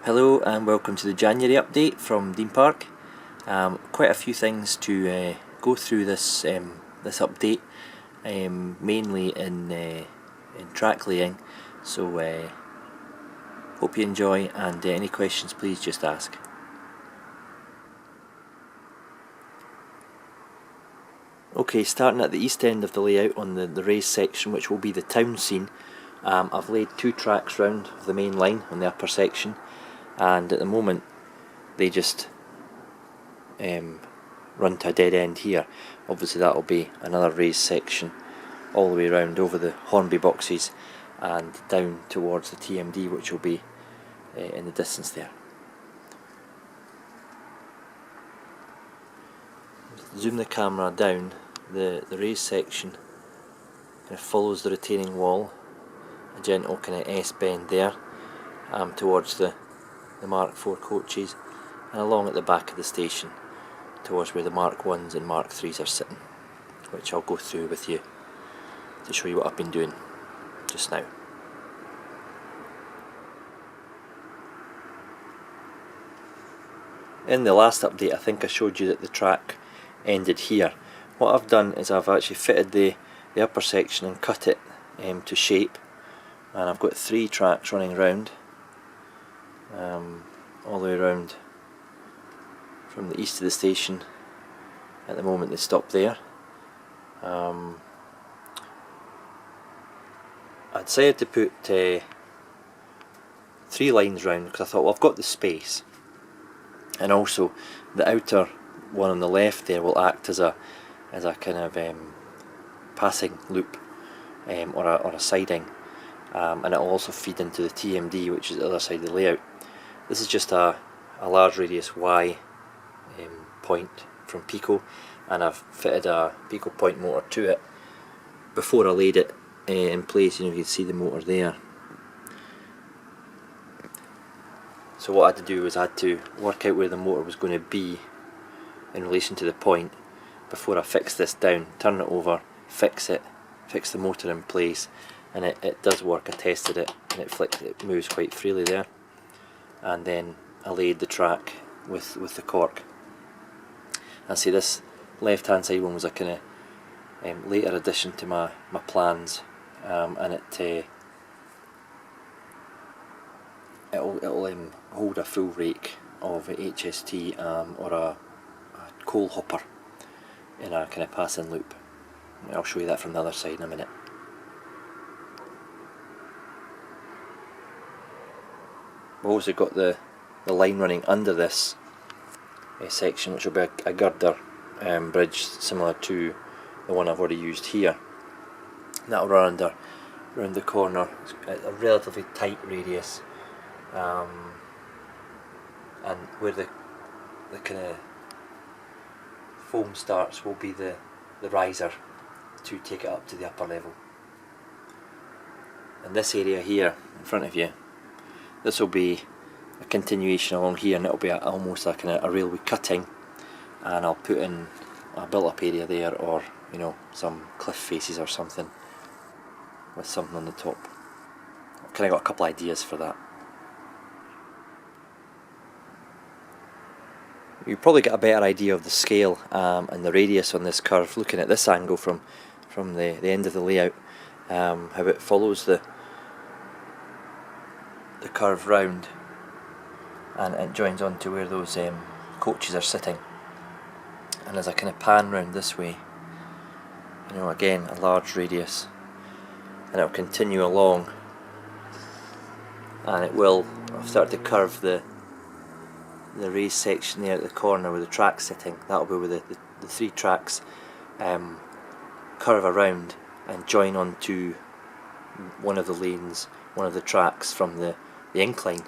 Hello and welcome to the January update from Dean Park. Quite a few things to go through this update, mainly in track laying. So hope you enjoy, and any questions please just ask. Okay, starting at the east end of the layout on the raised section, which will be the town scene, I've laid 2 tracks round the main line on the upper section, and at the moment they just run to a dead end here. Obviously that will be another raised section all the way around over the Hornby boxes and down towards the TMD, which will be in the distance there. Zoom the camera down, the raised section kind of follows the retaining wall, a gentle kind of S-bend there towards the Mark IV coaches, and along at the back of the station towards where the Mark 1s and Mark 3s are sitting, which I'll go through with you to show you what I've been doing just now. In the last update I think I showed you that the track ended here. What I've done is I've actually fitted the upper section and cut it to shape, and I've got 3 tracks running round, all the way around from the east of the station. At the moment they stop there. I decided to put 3 lines round because I thought, well, I've got the space, and also the outer one on the left there will act as a kind of passing loop or a siding, and it will also feed into the TMD, which is the other side of the layout. This is just a large radius Y point from Pico, and I've fitted a Pico point motor to it. Before I laid it in place, you can see the motor there. So what I had to do was I had to work out where the motor was going to be in relation to the point before I fixed this down, turn it over, fix the motor in place, and it does work. I tested it and it moves quite freely there. And then I laid the track with the cork. And see, this left hand side one was a kind of later addition to my plans, and it'll hold a full rake of HST or a coal hopper in a kind of passing loop. I'll show you that from the other side in a minute. We've also got the line running under this section, which will be a girder bridge similar to the one I've already used here. That will run around the corner. It's a relatively tight radius, and where the kind of foam starts will be the riser to take it up to the upper level. And this area here in front of you, this will be a continuation along here, and it'll be almost like a railway cutting, and I'll put in a built-up area there, or some cliff faces or something with something on the top. I've kind of got a couple ideas for that. You probably get a better idea of the scale and the radius on this curve looking at this angle from the end of the layout, how it follows the curve round, and it joins on to where those coaches are sitting. And as I kind of pan round this way, again a large radius, and it will continue along, and it will start to curve the raised section there at the corner where the track's sitting. That'll be where the 3 tracks curve around and join onto one of the lanes, one of the tracks from the incline,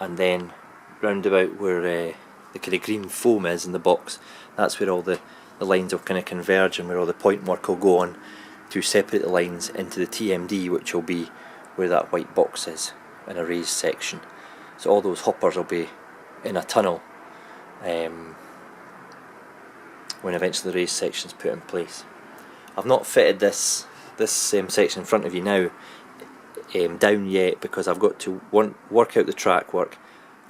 and then round about where the kind of green foam is in the box, that's where all the lines will kind of converge, and where all the point work will go on to separate the lines into the TMD, which will be where that white box is in a raised section. So all those hoppers will be in a tunnel when eventually the raised section is put in place. I've not fitted this section in front of you now down yet, because I've got to work out the track work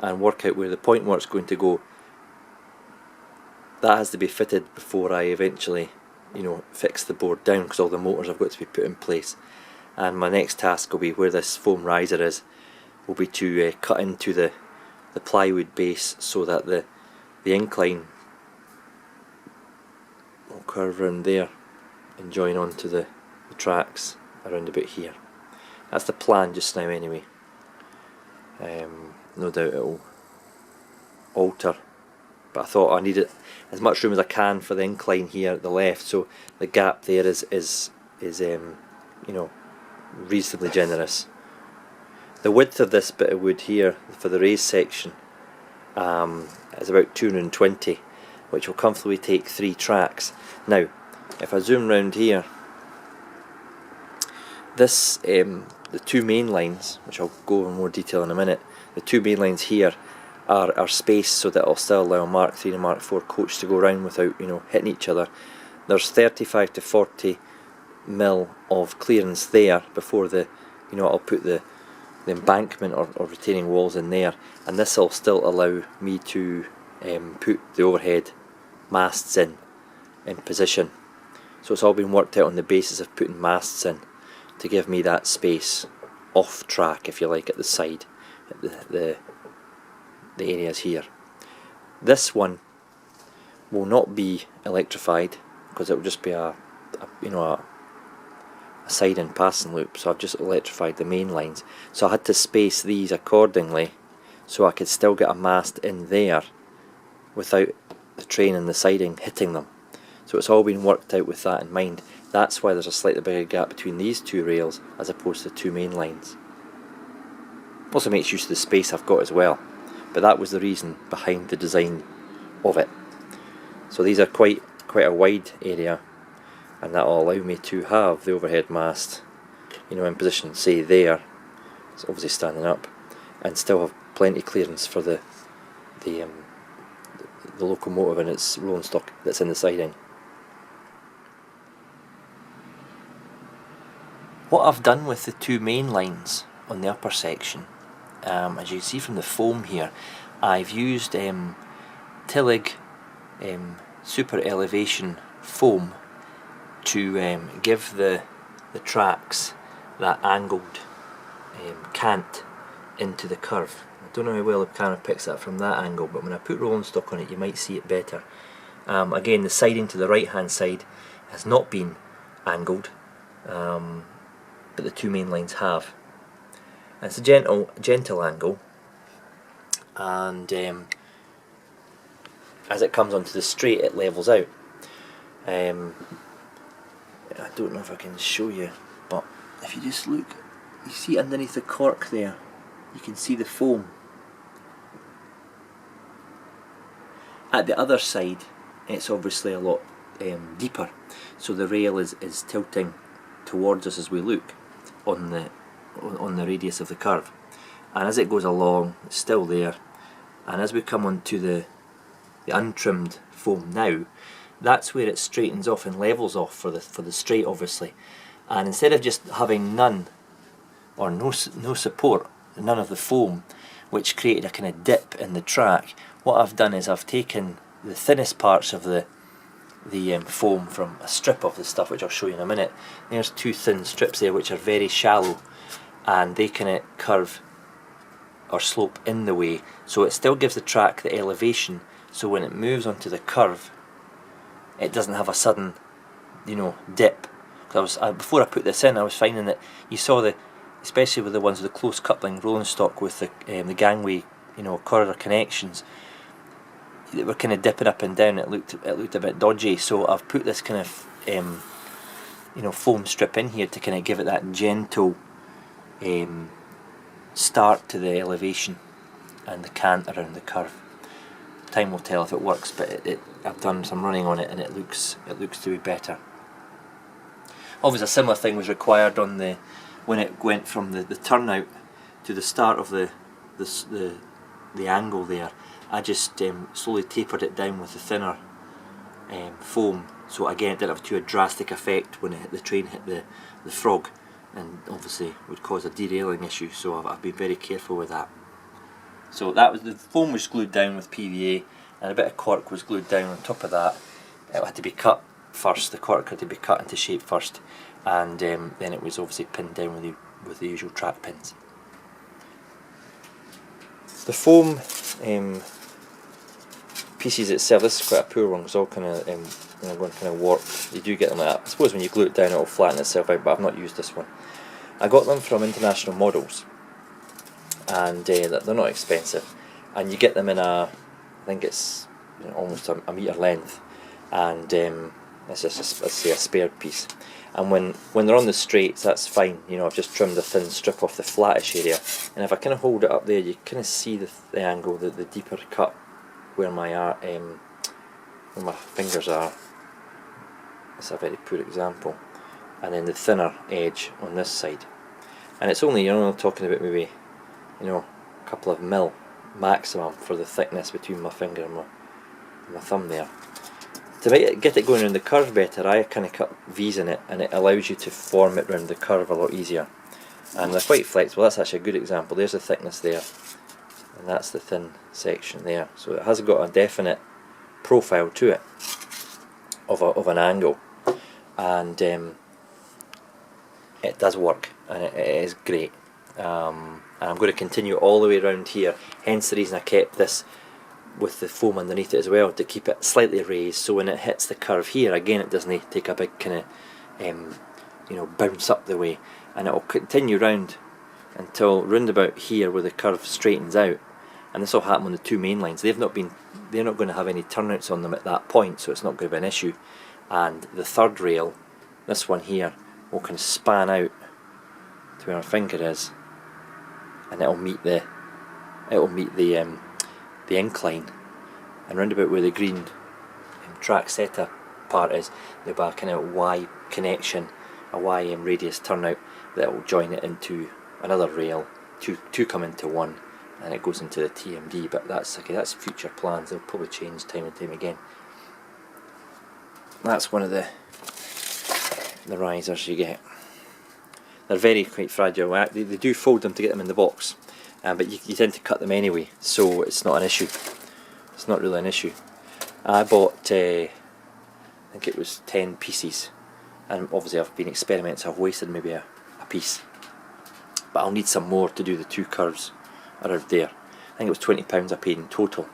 and work out where the point work's going to go. That has to be fitted before I eventually, you know, fix the board down, because all the motors have got to be put in place. And my next task will be, where this foam riser is, will be to cut into the plywood base so that the incline will curve around there and join onto the tracks around about here. That's the plan just now anyway. No doubt it will alter, but I thought I needed as much room as I can for the incline here at the left, so the gap there is you know, reasonably generous. The width of this bit of wood here for the raised section is about 220, which will comfortably take 3 tracks. Now, if I zoom round here, this the 2 main lines, which I'll go over in more detail in a minute, the 2 main lines here are spaced so that it'll still allow a Mark 3 and Mark 4 coach to go round without, you know, hitting each other. There's 35 to 40 mil of clearance there before the, you know, I'll put the embankment or retaining walls in there, and this will still allow me to put the overhead masts in position. So it's all been worked out on the basis of putting masts in to give me that space off track, if you like, at the side, at the areas here. This one will not be electrified because it will just be a side and passing loop, so I've just electrified the main lines. So I had to space these accordingly so I could still get a mast in there without the train and the siding hitting them. So it's all been worked out with that in mind. That's why there's a slightly bigger gap between these 2 rails as opposed to the 2 main lines. Also makes use of the space I've got as well, but that was the reason behind the design of it. So these are quite a wide area, and that will allow me to have the overhead mast, you know, in position, say there, it's obviously standing up, and still have plenty clearance for the locomotive and its rolling stock that's in the siding. What I've done with the 2 main lines on the upper section, as you can see from the foam here, I've used Tillig super elevation foam to give the tracks that angled cant into the curve. I don't know how well the camera picks that from that angle, but when I put rolling stock on it you might see it better. Again, the siding to the right hand side has not been angled, but the 2 main lines have. And it's a gentle angle, and as it comes onto the straight it levels out. I don't know if I can show you, but if you just look, you see underneath the cork there, you can see the foam. At the other side it's obviously a lot deeper, so the rail is tilting towards us as we look on the radius of the curve, and as it goes along it's still there, and as we come onto the untrimmed foam now, that's where it straightens off and levels off for the straight, obviously. And instead of just having none or no support, none of the foam, which created a kind of dip in the track, what I've done is I've taken the thinnest parts of the foam from a strip of the stuff, which I'll show you in a minute. There's 2 thin strips there which are very shallow, and they kind of curve or slope in the way, so it still gives the track the elevation, so when it moves onto the curve it doesn't have a sudden, you know, dip. Before I put this in, I was finding that you saw especially with the ones with the close coupling rolling stock with the gangway, you know, corridor connections, they were kind of dipping up and down. It looked a bit dodgy. So I've put this kind of you know, foam strip in here to kind of give it that gentle start to the elevation and the cant around the curve. Time will tell if it works, but I've done some running on it and it looks to be better. Obviously a similar thing was required on when it went from the turnout to the start of the angle there. I just slowly tapered it down with the thinner foam, so again it didn't have too drastic effect when the train hit the frog and obviously would cause a derailing issue, so I've been very careful with that. So that was, the foam was glued down with PVA, and a bit of cork was glued down on top of that. It had to be cut first, the cork had to be cut into shape first, and then it was obviously pinned down with the usual track pins. The foam pieces itself, this is quite a poor one, because all kind of going kind of warped. You do get them like that. I suppose when you glue it down it will flatten itself out, but I've not used this one. I got them from International Models, and they're not expensive, and you get them in I think it's almost a metre length, and it's just a spare piece. And when they're on the straights, that's fine. I've just trimmed a thin strip off the flattish area, and if I kind of hold it up there, you kind of see the angle, the deeper cut where my fingers are. That's a very poor example. And then the thinner edge on this side, and it's only talking about maybe a couple of mil maximum for the thickness between my finger and my thumb there. To get it going around the curve better, I kind of cut V's in it, and it allows you to form it around the curve a lot easier. And they're quite flexible. That's actually a good example. There's the thickness there, and that's the thin section there. So it has got a definite profile to it of an angle, and it does work, and it is great. And I'm going to continue all the way around here, hence the reason I kept this with the foam underneath it as well, to keep it slightly raised, so when it hits the curve here again, it doesn't take a big kind of bounce up the way, and it will continue round until round about here where the curve straightens out. And this will happen on the two main lines. They're not going to have any turnouts on them at that point, so it's not going to be an issue. And the third rail, this one here, will kind of span out to where our finger is, and it'll meet the incline, and round about where the green track setter part is, there'll be a kind of Y connection, a Y radius turnout that will join it into another rail. Two come into one, and it goes into the TMD. But that's future plans. They'll probably change time and time again. That's one of the risers you get. They're quite fragile. They do fold them to get them in the box. But you tend to cut them anyway, so it's not an issue. It's not really an issue. I bought, I think it was 10 pieces, and obviously I've been experimenting, so I've wasted maybe a piece. But I'll need some more to do the two curves around there. I think it was £20 I paid in total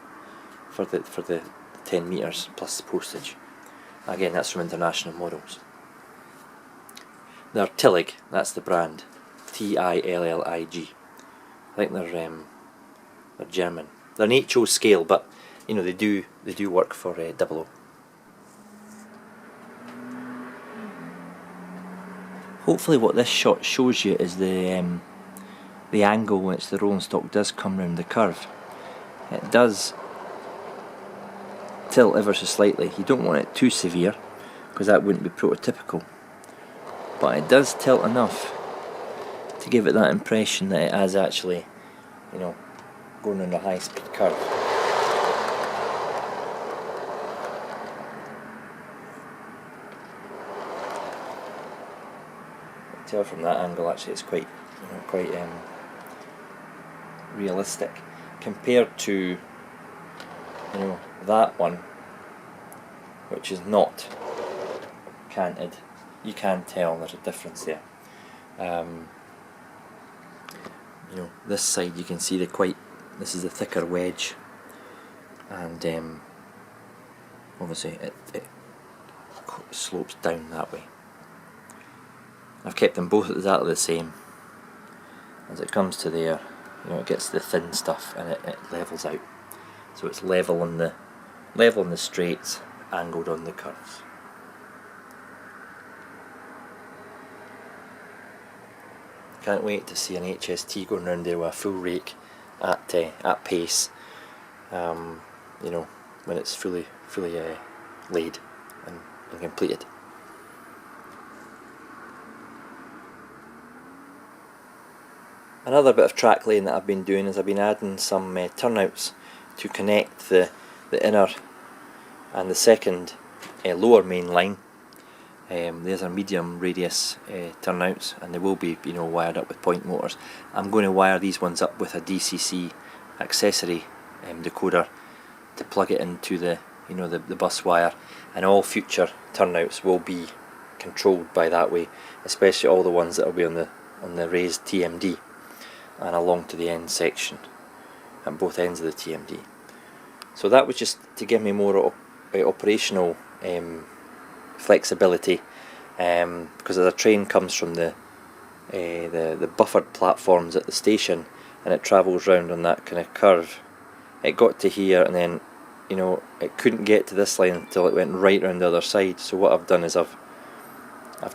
for the 10 metres plus the postage. Again, that's from International Models. They're Tillig, that's the brand, Tillig. I think they're German. They're an HO scale, but they do work for 00. Hopefully, what this shot shows you is the angle which the rolling stock does come round the curve. It does tilt ever so slightly. You don't want it too severe, because that wouldn't be prototypical. But it does tilt enough to give it that impression that it has actually, going on a high speed curve. I can tell from that angle actually it's quite realistic compared to that one, which is not canted. You can tell there's a difference there. This side you can see this is the thicker wedge, and obviously it slopes down that way. I've kept them both exactly the same. As it comes to there, it gets the thin stuff and it levels out. So it's level on the straights, angled on the curves. Can't wait to see an HST going round there with a full rake at pace, when it's fully laid and completed. Another bit of track laying that I've been doing is I've been adding some turnouts to connect the inner and the second lower main line These are medium radius turnouts, and they will be, you know, wired up with point motors. I'm going to wire these ones up with a DCC accessory decoder to plug it into the, you know, the bus wire, and all future turnouts will be controlled by that way, especially all the ones that will be on the raised TMD and along to the end section at both ends of the TMD. So that was just to give me more operational flexibility, because as a train comes from the buffered platforms at the station and it travels round on that kind of curve, it got to here, and then, you know, it couldn't get to this line until it went right round the other side. So what I've done is I've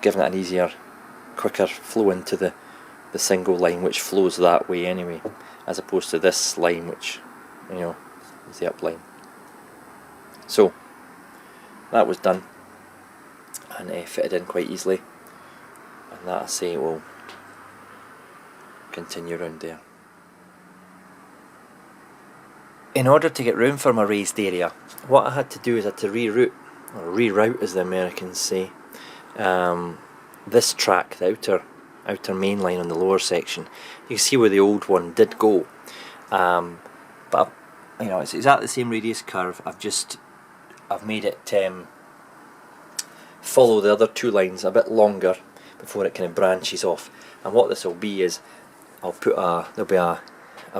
given it an easier, quicker flow into the single line, which flows that way anyway, as opposed to this line, which, you know, is the up line. So that was done, and fitted in quite easily, and that, I say, will continue round there. In order to get room for my raised area, what I had to do is I had to reroute as the Americans say, this track, the outer main line on the lower section. You can see where the old one did go, but you know, it's exactly the same radius curve. I've made it follow the other two lines a bit longer before it kind of branches off. And what this will be is, I'll put there'll be a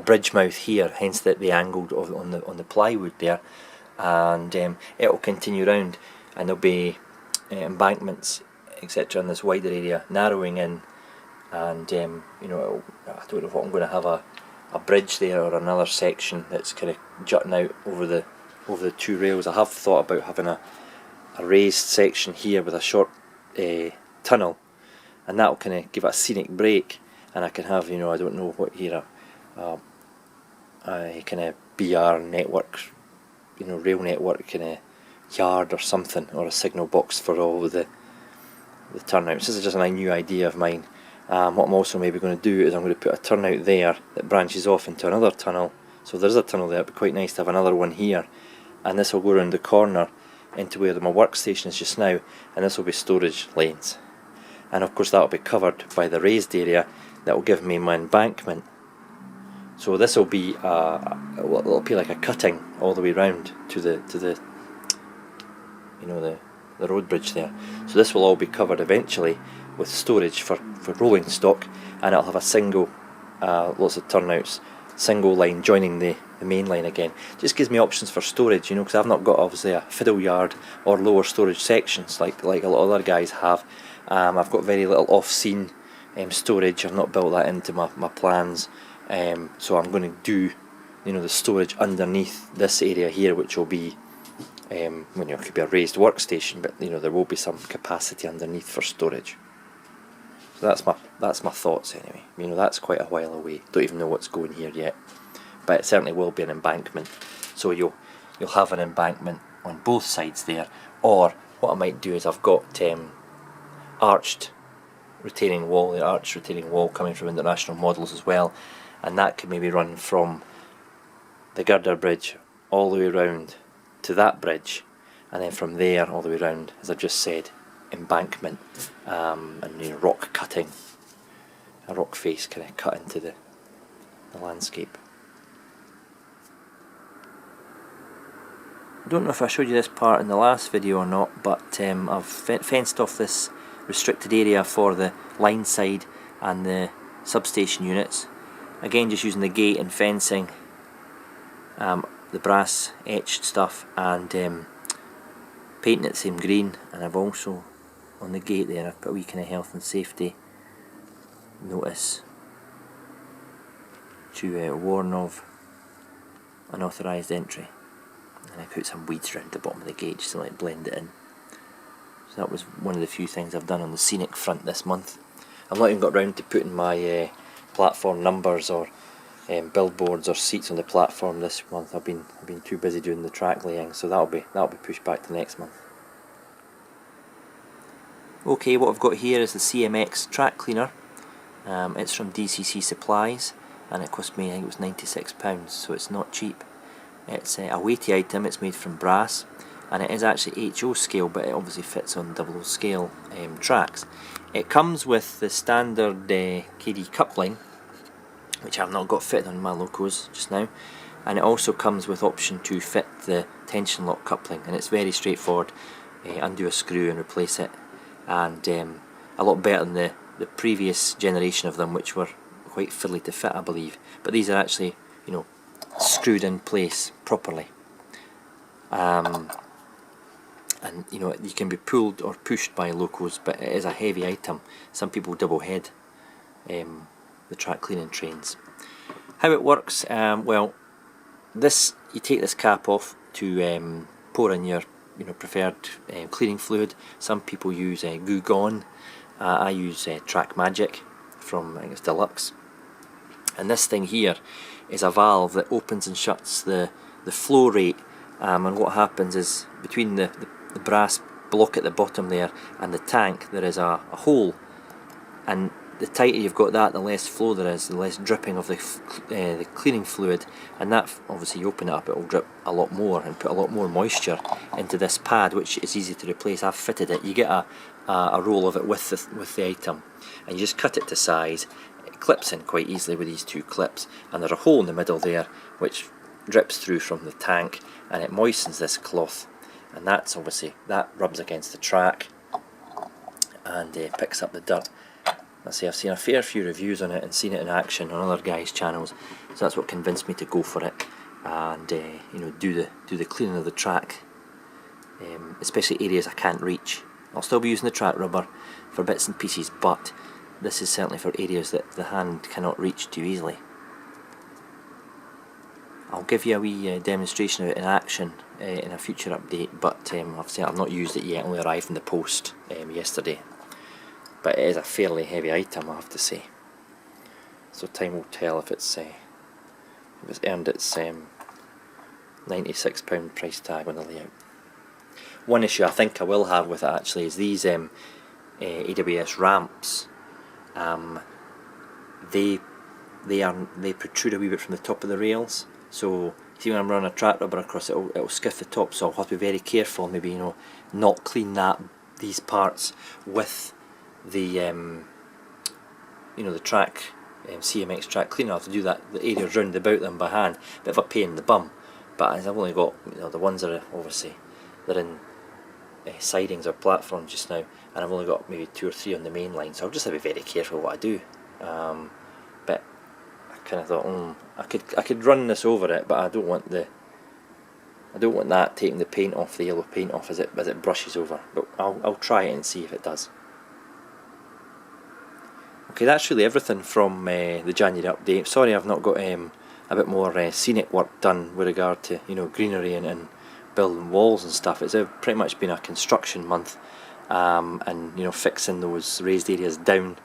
bridge mouth here, hence the angle on the plywood there, and it will continue round, and there'll be embankments, etc., in this wider area, narrowing in, and you know, I don't know if I'm going to have a bridge there or another section that's kind of jutting out over the two rails. I have thought about having a raised section here with a short tunnel, and that'll kind of give it a scenic break, and I can have, you know, I don't know what here, a kind of BR network, you know, rail network kind of yard or something, or a signal box for all of the turnouts. This is just a new idea of mine. What I'm also maybe going to do is I'm going to put a turnout there that branches off into another tunnel. So there's a tunnel there, it'd be quite nice to have another one here, and this will go around the corner into where my workstation is just now, and this will be storage lanes. And of course that will be covered by the raised area that will give me my embankment. So this will be it'll be like a cutting all the way round to the you know, the road bridge there. So this will all be covered eventually with storage for rolling stock, and it'll have a single, lots of turnouts, single line joining the main line again. Just gives me options for storage, you know, because I've not got obviously a fiddle yard or lower storage sections like a lot of other guys have. I've got very little off-scene storage. I've not built that into my plans, so I'm going to do, you know, the storage underneath this area here, which will be you know, it could be a raised workstation, but you know, there will be some capacity underneath for storage. So that's my thoughts anyway. You know, that's quite a while away. Don't even know what's going here yet, but it certainly will be an embankment. So you'll have an embankment on both sides there. Or what I might do is, I've got arched retaining wall, the arched retaining wall coming from International Models as well, and that could maybe run from the girder bridge all the way round to that bridge, and then from there all the way round, as I've just said, embankment, and you know, rock cutting, a rock face kind of cut into the landscape. I don't know if I showed you this part in the last video or not, but I've fenced off this restricted area for the line side and the substation units. Again, just using the gate and fencing, the brass etched stuff, and painting it the same green. And I've also, on the gate there, I've put a wee kind of health and safety notice to warn of unauthorised entry, and I put some weeds around the bottom of the gate just to like blend it in. So that was one of the few things I've done on the scenic front this month. I've not even got round to putting my platform numbers or billboards or seats on the platform this month. I've been too busy doing the track laying, so that'll be pushed back to next month. Okay, what I've got here is the CMX track cleaner. It's from DCC Supplies, and it cost me, I think it was £96, so it's not cheap. It's a weighty item. It's made from brass, and it is actually HO scale, but it obviously fits on 00 scale tracks. It comes with the standard KD coupling, which I've not got fitted on my locos just now, and it also comes with option to fit the tension lock coupling, and it's very straightforward. Undo a screw and replace it, and a lot better than the previous generation of them, which were quite fiddly to fit, I believe. But these are actually, you know, screwed in place properly, and you know, you can be pulled or pushed by locos, but it is a heavy item. Some people double head the track cleaning trains. How it works, well, this, you take this cap off to pour in your preferred cleaning fluid. Some people use Goo Gone. I use Track Magic from, I think it's Deluxe. And this thing here is a valve that opens and shuts the flow rate, and what happens is between the brass block at the bottom there and the tank there is a hole, and the tighter you've got that, the less flow there is, the less dripping of the cleaning fluid, and that, obviously you open it up, it will drip a lot more and put a lot more moisture into this pad, which is easy to replace. I've fitted it. You get a roll of it with the item, and you just cut it to size. It clips in quite easily with these two clips, and there's a hole in the middle there which drips through from the tank, and it moistens this cloth, and that's obviously, that rubs against the track and picks up the dirt. I say, I've seen a fair few reviews on it and seen it in action on other guys' channels, so that's what convinced me to go for it, and you know, do the cleaning of the track, especially areas I can't reach. I'll still be using the track rubber for bits and pieces, but this is certainly for areas that the hand cannot reach too easily. I'll give you a wee demonstration of it in action in a future update, but I've not used it yet. Only arrived in the post yesterday. But it is a fairly heavy item, I have to say. So time will tell if it's earned its £96 price tag on the layout. One issue I think I will have with it actually is these AWS ramps. They protrude a wee bit from the top of the rails. So see, when I'm running a track rubber across it, it'll skiff the top. So I'll have to be very careful. Maybe, you know, not clean these parts with the you know, the track CMX track cleaner. I have to do that, the areas round about them by hand. Bit of a pain in the bum, but I've only got, you know, the ones that are obviously they're in sidings or platforms just now, and I've only got maybe 2 or 3 on the main line, so I'll just have to be very careful what I do. But I kind of thought, I could run this over it, but I don't want that taking the paint off, the yellow paint off as it brushes over. But I'll try it and see if it does. Okay, that's really everything from the January update. Sorry I've not got a bit more scenic work done with regard to, you know, greenery and building walls and stuff. It's pretty much been a construction month, and you know, fixing those raised areas down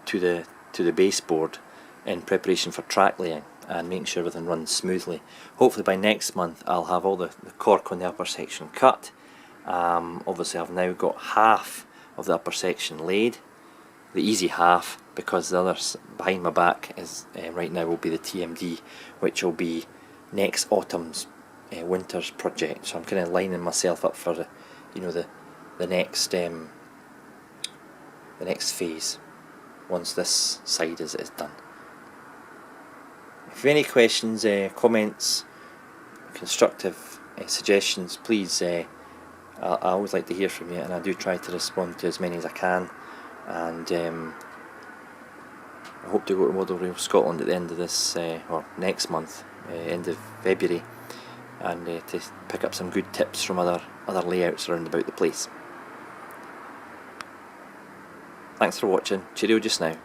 to the baseboard in preparation for track laying and making sure everything runs smoothly. Hopefully by next month I'll have all the cork on the upper section cut. Obviously I've now got half of the upper section laid, the easy half, because the other behind my back is right now will be the TMD, which will be next autumn's winter's project. So I'm kind of lining myself up for the next phase once this side is done. If you have any questions, comments, constructive suggestions, please, I always like to hear from you, and I do try to respond to as many as I can. And I hope to go to Model Rail Scotland at the end of this, or next month, end of February, and to pick up some good tips from other layouts around about the place. Thanks for watching. Cheerio just now.